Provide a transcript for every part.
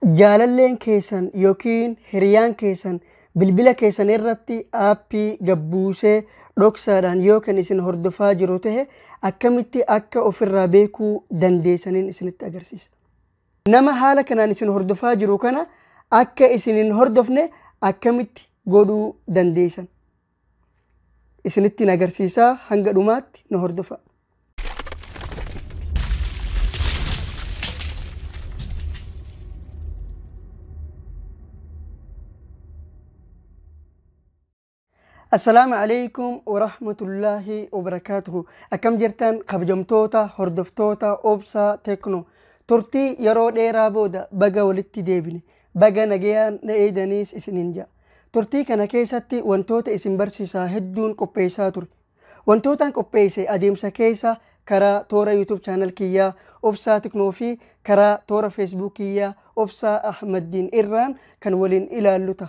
Jaalalleen keessan yookiin hiriyaan keessan bilbila keessan irratti aappii gabbuusee dhoksaadhaan yookaan isin hordofaa jiru ta'e akkamitti akka ofirraa beekuu dandeessaniin isinitti agarsiisa. Nama haala kanaan isin hordofaa jiru kana akka isin hin hordofne akkamitti godhuu dandeessan isinitti agarsiisaa. Hanga dhumaatti nu hordofaa. السلام عليكم ورحمة الله وبركاته. أكم جرتان خبجمتوتا هردفتوتا أوبسا تكنو ترتي يرو ديرا بودا بغا ولتي ديبني بغا نجيان نأيدانيس إسنينجا ترتي كان كيساتي وانتوتا إسن برسيسا هدون قبيسا تر وانتوتا قبيسي أديمسا كيسا كرا تورا يوتيوب channel كيا أوبسا تكنو في كرا تورا فيسبوك كيا أوبسا أحمد دين إيران كان ولين إلى اللوتا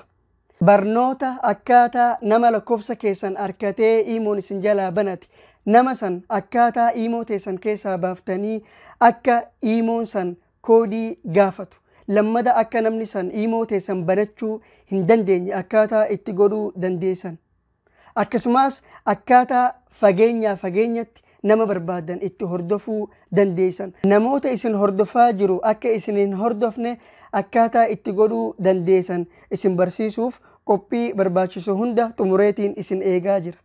برنوتا أكاتا نما لكوفسا كيسان أركاتي إيمون سنجالا بناتي نما سن أكاتا إيمو تيسان كيسا بافتاني أكا إيمون سن كودي غافتو لما دا أكا نمني سن إيمو تيسان بناتشو هندن ديني أكاتا اتقودو دنديسان أكا سماس أكاتا فاقينيات نما بربادان اتي هردفو دنديسان نموتا اسن هردفا جرو أكا اسنين هردفني أكاتا اتقودو دنديسان اسن برسيسوف قبي برباچسو هنده تمريتين اسن ايغاجر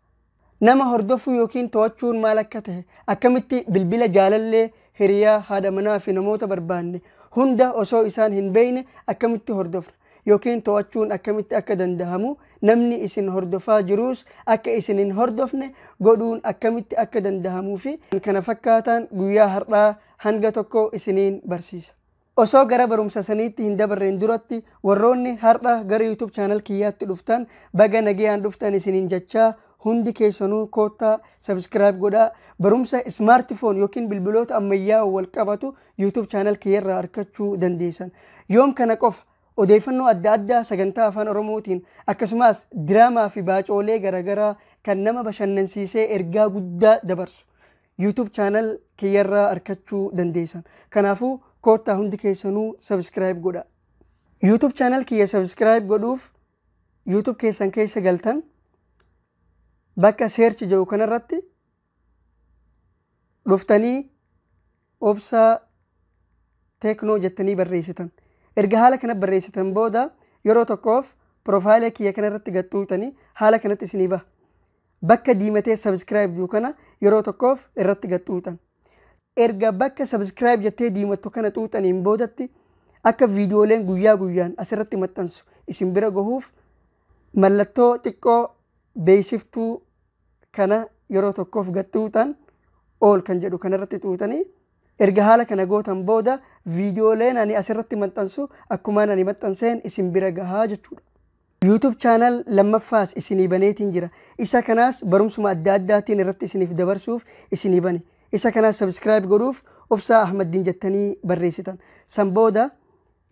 نما هردفو يوكين توچون مالكته أكامتي بالبلا جالالي هريا هذا منافي نموتا برباني هنده أسو إسان هنبين أكامتي هردفن يوكين توچون أكامتي أكا دندهمو نمني اسن هردفا جروس أكا اسنين هردفن قدون أكامتي أكا دندهمو في كان فكاتان قويا هرلا هنغتوكو اسنين برسيس osoo gara barumsa saniitti hin dabarreen duratti warroonni har'a gara YouTube channel kiyyaatti dhuftan baga nagayaan dhuftan isiniin jechaa hundi keessanuu koottaa subscribe godhaa barumsa smartphone yookiin bilbiloota ammayyaa wal qabatu YouTube channel kiyyarraa argachuu dandeessan. Yoom kana qofa odeeffannoo adda addaa sagantaa afaan Oromootiin akkasumas diraamaa fi baacoolee garagaraa kan nama bashannansiisee ergaa guddaa dabarsu YouTube channel kiyyarraa argachuu dandeessan. Kanaafuu koottaa hundi keessanuu subscribe godha. YouTube channel kiyya subscribe godhuuf YouTube keessan keessa galtan bakka search jedhu kanarratti dhuftanii Obsa Tekno jettanii barreessitan. Erga haala kana barreessitan booda yeroo tokkoof profile kiyya kanarratti gaxxuutanii haala kanatti isinii baha. Bakka diimatee subscribe jedhu kana yeroo tokkoof irratti gaxxuutan. Erga bakka subscribe jettee diimattu kana xuuxaniin boodatti akka viidiyooleen guyyaa guyyaan asirratti maxxansu isin bira gahuuf mallattoo xiqqoo beeksiftuu kana yeroo tokkoof gaxxuutan all kan jedhu kanarratti xuuxanii erga haala kana gootan booda viidiyooleen ani asirratti maxxansu akkumaan ani maxxanseen isin bira gahaa jechuudha. YouTube channel lammaffaas isinii baneetiin jira. Isa kanaas barumsuma adda addaatiin irratti isiniif dabarsuuf isinii bane. Isa kana subscribe godhuuf Obsa Ahmad Din jettanii barreessitan. San booda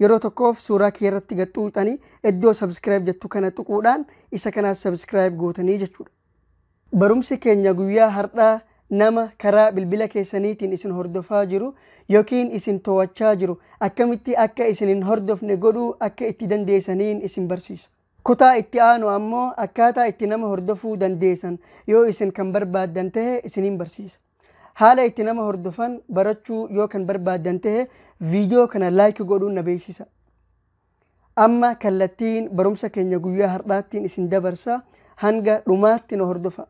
yeroo tokkoof suuraa kiyyarratti gaxxuutanii iddoo subscribe jettu kana tuquudhaan isa kana subscribe gootanii jechuudha. Barumsi keenya guyyaa har'aa nama karaa bilbila keessaniitiin isin hordofaa jiru yookiin isin to'achaa jiru akkamitti akka isin hin hordofne godhuu akka itti dandeessaniin isin barsiisa. Kutaa itti aanu ammoo akkaataa itti nama hordofuu dandeessan yoo isin kan barbaaddan ta'e isiniin barsiisa. Haala itti nama hordofan barachuu yoo kan barbaadan ta'e viidiyoo kana like godhuun na beeksisa. Amma kallattiin barumsa keenya guyyaa har'aattiin isin dabarsa hanga dhumaatti nu hordofa.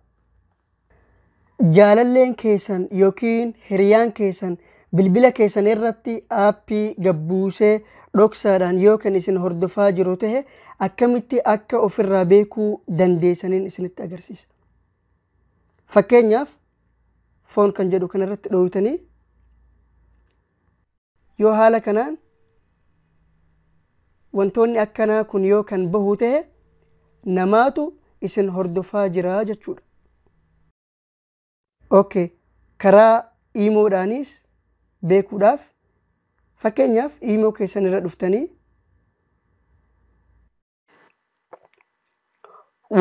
Jaalalleen keessan yookiin hiriyaan keessan bilbila keessan irratti aappii gabbuusee dhoksaadhaan yookaan isin hordofaa jiru ta'e akkamitti akka ofirraa beekuu dandeessaniin isinitti agarsiisa. Fakkeenyaaf foon kan jedhu kanarratti dhoowwitanii yoo haala kanaan wantoonni akkanaa kun yoo kan bahu ta'e namaatu isin hordofaa jira jechuudha. Okay, karaa iimoodhaanis beekuudhaaf fakkeenyaaf iimoo keessan irra dhuftanii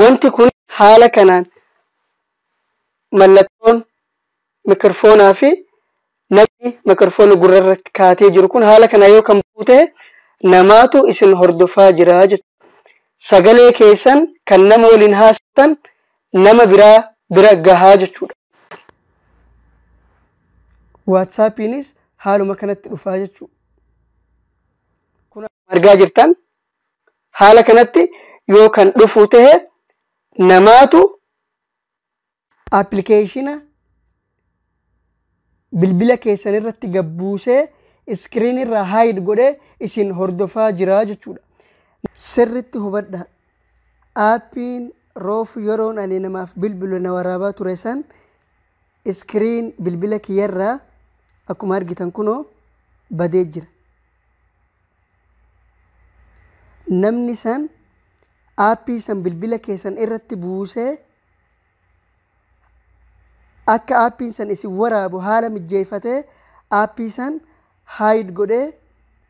wanti kun haala kanaan mallattoon mikrofoonaa fi namni mikrofoona gurrarra kaatee jiru kun haala kana yoo kan buute namaatu isin hordofaa jira jechuudha. Sagalee keessan kan nama waliin haasoftan nama bira gahaa jechuudha. WhatsAppiinis haaluma kanatti dhufaa jechuudha. Kun argaa jirtan haala kanatti yoo kan dhufu ta'e namaatu appilikeeshina bilbila keessan irratti gabbuusee iskiriin irraa hide godhee isin hordofaa jira jechuudha. Sirritti hubadhaa. Aappiin roofu yeroon ani namaaf bilbilu na waraabaa ture san iskiriin bilbila kiyyarraa akkuma argitan kunoo badee jira. Namni san aappii san bilbila keessan irratti buusee akka aappiin san isin waraabu haala mijeeffatee aappii san hide godhee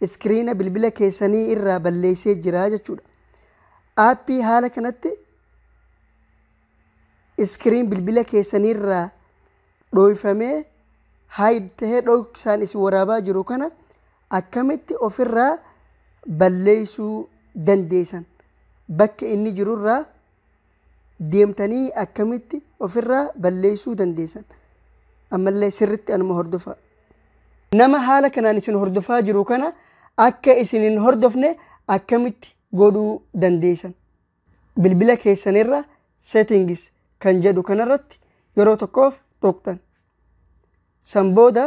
iskiriina bilbila keessanii irraa balleessee jira jechuudha. Aappii haala kanatti iskiriin bilbila keessanii irraa dhoofamee hide tahee dhoksaan isin waraabaa jiru kana akkamitti ofirraa balleessuu dandeessan? Bakka inni jirurraa deemtanii akkamitti ofirraa balleessuu dandeessan? Ammallee sirritti anuma hordofaa. Nama haala kanaan isin hordofaa jiru kana akka isin hin hordofne akkamitti godhuu dandeessan? Bilbila keessanirra settings kan jedhu kanarratti yeroo tokkoof tuqxan. San booda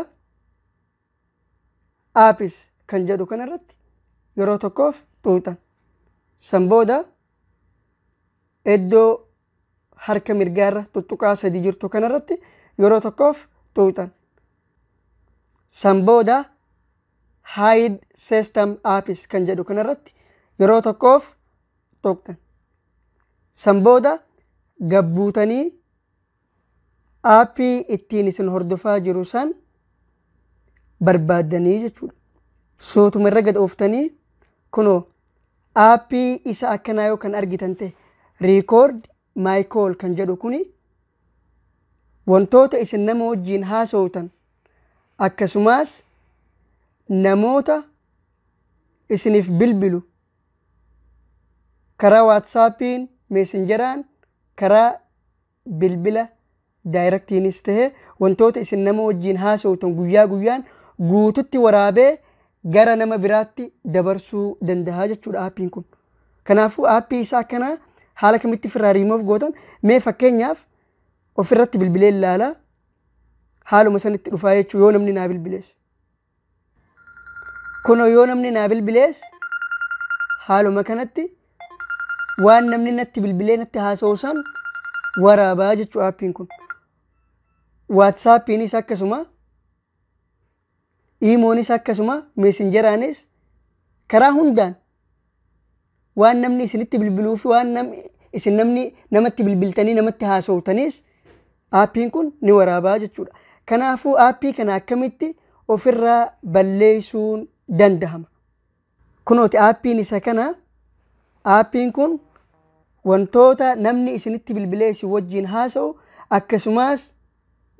apps kan jedhu kanarratti yeroo tokkoof tuqxan. San booda iddoo harka mirgaarra tuttuqaa sadii jirtu kanarratti yeroo tokkoof tuqxan. San booda hide system apps kan jedhu kanarratti yeroo tokkoof tuqxan. San booda gabbuutanii aappii ittiin isin hordofaa jiru san barbaaddanii jechuudha. Sootuma irra gad ooftanii kunoo aappii isa akkanaa yoo kan argitan ta'e record my call kan jedhu kuni wantoota isin nama wajjiin haasawtan akkasumas namoota isiniif bilbilu karaa WhatsAppiin, Messengeraan, karaa bilbila daayirektiinis ta'e wantoota isin nama wajjiin haasawtan guyyaa guyyaan guututti waraabee gara nama biraatti dabarsuu danda'a jechuudha aappiin kun. Kanaafuu aappii isaa akkanaa haala kamitti ofirraa remove gootan mee fakkeenyaaf ofirratti bilbilee ilaalaa haaluma sanitti dhufaa jechuu yoo namni naa bilbilees. Kunoo yoo namni naa bilbilees haaluma kanatti waan namni natti bilbilee natti haasa'u san waraabaa jechuu aappiin kun. WhatsAppiinis akkasuma, Imoonis akkasuma, Messengeraanis karaa hundaan waan namni isinitti bilbiluu fi waan namatti bilbiltanii namatti haasawtanis aappiin kun ni waraabaa jechuudha. Kanaafuu aappii kana akkamitti ofirraa balleessuun dandahama? Kunooti aappiin isa kana. Aappiin kun wantoota namni isinitti bilbilee isin wajjiin haasa'u akkasumas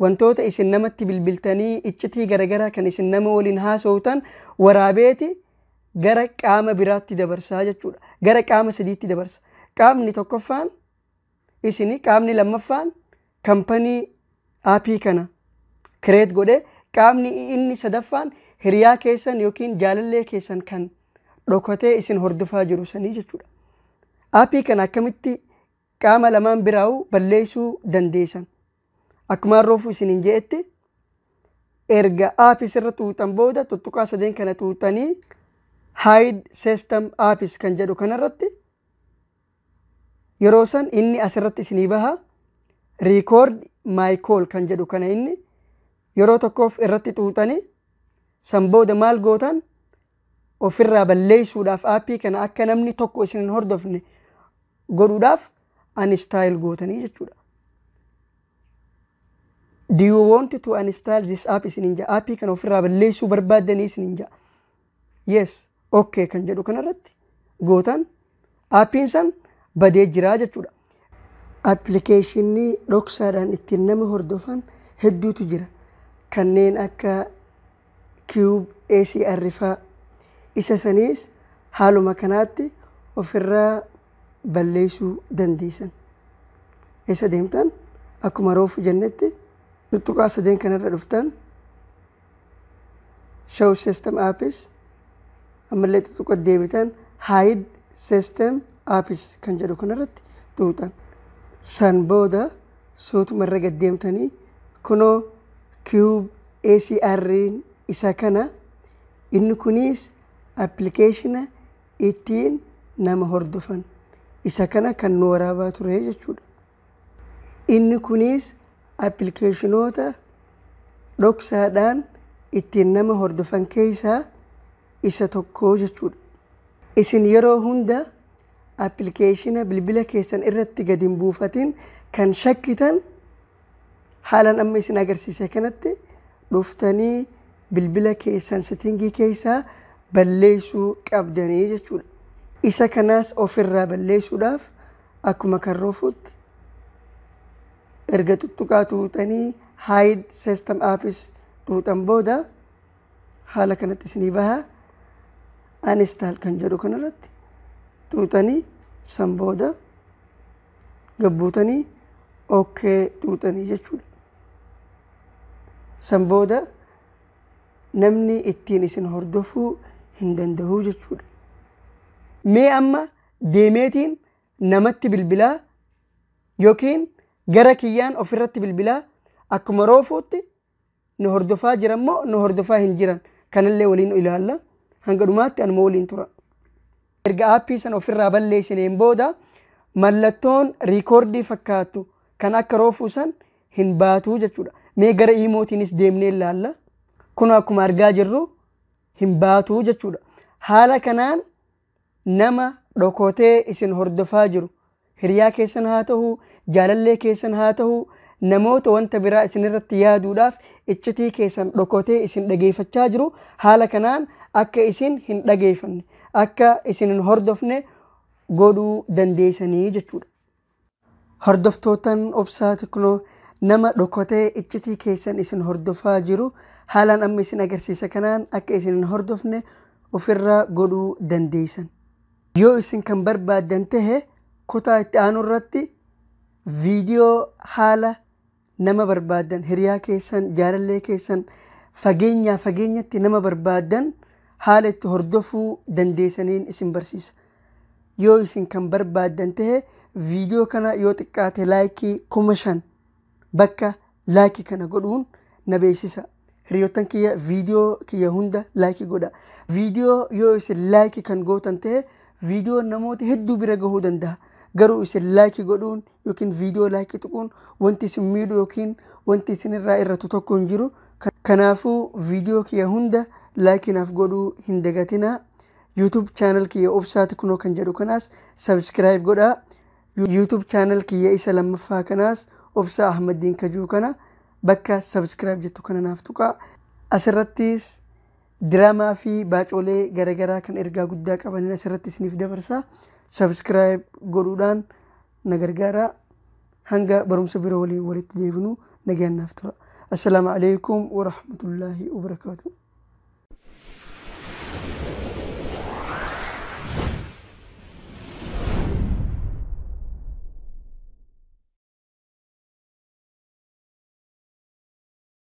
wantoota isin namatti bilbiltanii iccitii garagaraa kan isin nama waliin haasawtan waraabeeti gara qaama biraatti dabarsaa jechuudha. Gara qaama sadiitti dabarsa. Qaamni tokkoffaan isini, qaamni lammaffaan kampanii aappii kana kireet godhe, qaamni inni sadaffaan hiriyaa keessan yookiin jaalallee keessan kan dhokatee isin hordofaa jiru sanii jechuudha. Aappii kana akkamitti qaama lamaan biraa'u balleessuu dandeessan? Akkuma roofuu isiniin jeetti erga aappis irra tuutan booda tuttuqaa sadeen kana tuutanii hide system apps kan jedhu kanarratti yeroo san inni asirratti isinii baha record my call kan jedhu kana inni yeroo tokkoof irratti tuutanii san booda maal gootan ofirraa balleessuudhaaf aappii kana akka namni tokko isin hin hordofne godhuudhaaf uninstall gootanii jechuudha. Do you want to uninstall this app isiniin jaa? Aappii kana ofirraa balleessuu barbaaddanii isiniin jaa? Yes, okay kan jedhu kanarratti gootan aappiin san badee jiraa jechuudha. Appilikeeshinii dhoksaadhaan ittiin nama hordofan hedduutu jira. Kanneen akka Cube ACR faa isa saniis haaluma kanaatti ofirraa balleessuu dandeessan. Isa deemtan akkuma roofu jennetti tuttuqaa sadeen kanarra dhuftan show system apps ammallee tuttuqa deebitan hide system apps kan jedhu kanarratti tuutan. San booda suutumarra gad deemtanii kunoo cube ACR isa kana inni kunis application ittiin nama hordofan isa kana kan nu waraabaa ture jechuudha. Inni kunis applicationoota dhoksaadhaan ittiin nama hordofan keessaa isa tokko jechuudha. Isin yeroo hunda application bilbila keessan irratti gad hin buufatin kan shakkitan haalan amma isin agarsiise kanatti dhuftanii bilbila keessan settingii keessaa balleessuu qabdanii jechuudha. Isa kanaas ofirraa balleessuudhaaf akkuma kan roofutti erga tuttuqaa tuutanii hide system apps tuutan booda haala kanatti isinii baha uninstall kan jedhu kanarratti tuutanii san booda gabbuutanii okay tuutanii jechuudha. San booda namni ittiin isin hordofuu hin danda'u jechuudha. Mee amma deemeetiin namatti bilbilaa yookiin gara kiyyaan ofirratti bilbilaa akkuma roofuutti nu hordofaa jiran moo nu hordofaa hin jiran kanallee waliin ilaalla hanga dhumaatti anuma waliin tura. Erga aappii san ofirraa balleessineen booda mallattoon riikoordii fakkaatu kan akka roofuu san hin baatu jechuudha. Mee gara iimootiinis deemnee ilaalla. Kun akkuma argaa jirru hin baatu jechuudha. Haala kanaan nama dhokotee isin hordofaa jiru hiriyaa keessan haa ta'u jaalallee keessan haa ta'u namoota wanta biraa isin irratti yaaduudhaaf iccitii keessan dhokotee isin dhageeffachaa jiru haala kanaan akka isin hin dhageeffanne akka isin hin hordofne godhuu dandeessanii jechuudha. Hordoftootaan obsaa Teknoo nama dhokotee iccitii keessan isin hordofaa jiru haalaan amma isin agarsiisa kanaan akka isin hin hordofne ofirraa godhuu dandeessan. Yoo isin kan barbaadan tahe kutaa itti aanu irratti viidiyoo haala nama barbaadan hiriyaa keessan jaalallee keessan fageenyatti nama barbaadan haala itti hordofuu dandeessaniin isin barsiisa. Yoo isin kan barbaadan tahe viidiyoo kana yoo xiqqaate laayikii 5,000 bakka laayikii kana godhuun na beeksisa. Hiriyoottan kiyya viidiyoo kiyya hunda laayikii godha. Viidiyoo yoo isin laayikii kan gootan tahe viidiyoo namoota hedduu bira gahuu danda'a. Garuu isin laayikii godhuun yookiin viidiyoo laayikii tuquun wanti isin miidhu yookiin wanti isin irraa irratu tokko hin jiru. Kanaafuu viidiyoo kiyya hunda laayikinaaf godhuu hin dagatinaa. YouTube channel kiyya Obsaa Teknoo kan jedhu kanaas subscribe godhaa. YouTube channel kiyya isa lammaffaa kanaas Obsaa Ahmadiin Kajuu kana bakka subscribe jettu kana naaf tuqaa. Asirrattis diraamaa fi baacolee garaagaraa kan ergaa guddaa qaban asirratti isiniif dabarsaa. Subscribe godhuudhaan na gargaara. Hanga barumsa biroo waliin walitti deebinu nagaan naaf tura. Assalaamu alaykum wa rahmatullahi wa barakatuh.